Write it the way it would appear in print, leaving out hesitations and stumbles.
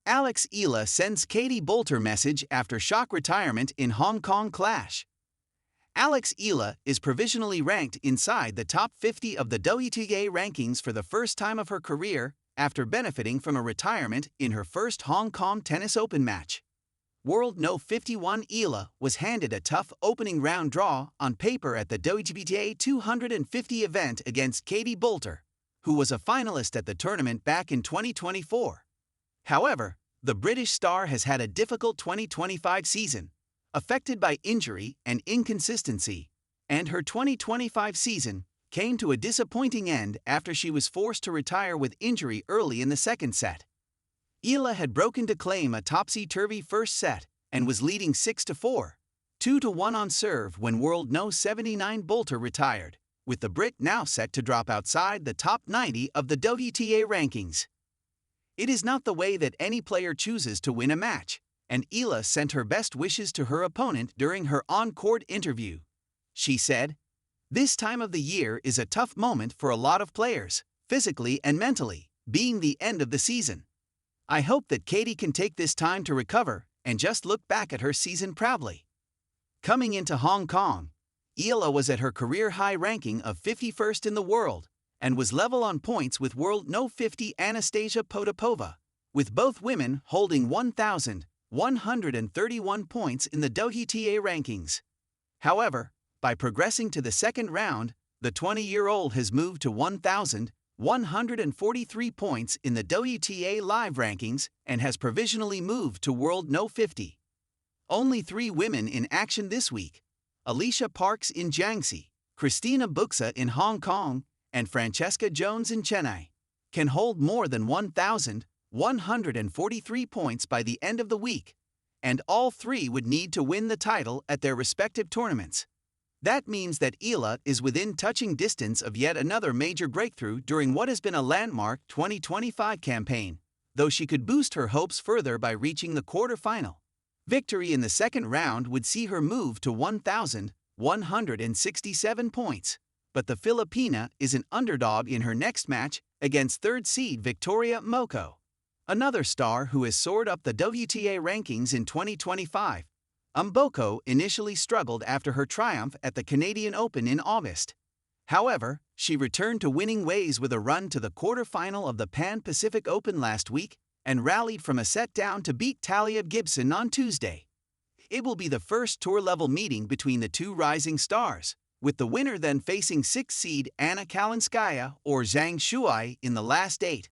Eala sends Katie Boulter message after shock retirement in Hong Kong clash. Eala is provisionally ranked inside the top 50 of the WTA rankings for the first time of her career after benefiting from a retirement in her first Hong Kong Tennis Open match. World No. 51 Eala was handed a tough opening round draw on paper at the WTA 250 event against Katie Boulter, who was a finalist at the tournament back in 2024. However, the British star has had a difficult 2025 season, affected by injury and inconsistency, and her 2025 season came to a disappointing end after she was forced to retire with injury early in the second set. Eala had broken to claim a topsy-turvy first set and was leading 6-4, 2-1 on serve when World No. 79 Boulter retired, with the Brit now set to drop outside the top 90 of the WTA rankings. It is not the way that any player chooses to win a match, and Eala sent her best wishes to her opponent during her on-court interview. She said, "This time of the year is a tough moment for a lot of players, physically and mentally, being the end of the season. I hope that Katie can take this time to recover and just look back at her season proudly." Coming into Hong Kong, Eala was at her career-high ranking of 51st in the world and was level on points with World No. 50 Anastasia Potapova, with both women holding 1,131 points in the WTA rankings. However, by progressing to the second round, the 20-year-old has moved to 1,143 points in the WTA Live rankings and has provisionally moved to World No. 50. Only 3 women in action this week: Alicia Parks in Jiangxi, Christina Buxa in Hong Kong, and Francesca Jones in Chennai, can hold more than 1,143 points by the end of the week, and all 3 would need to win the title at their respective tournaments. That means that Eala is within touching distance of yet another major breakthrough during what has been a landmark 2025 campaign, though she could boost her hopes further by reaching the quarterfinal. Victory in the second round would see her move to 1,167 points, but the Filipina is an underdog in her next match against third seed Victoria Moko, another star who has soared up the WTA rankings in 2025. Mboko initially struggled after her triumph at the Canadian Open in August. However, she returned to winning ways with a run to the quarterfinal of the Pan-Pacific Open last week and rallied from a set down to beat Talia Gibson on Tuesday. It will be the first tour-level meeting between the two rising stars, with the winner then facing 6th seed Anna Kalinskaya or Zhang Shuai in the last 8.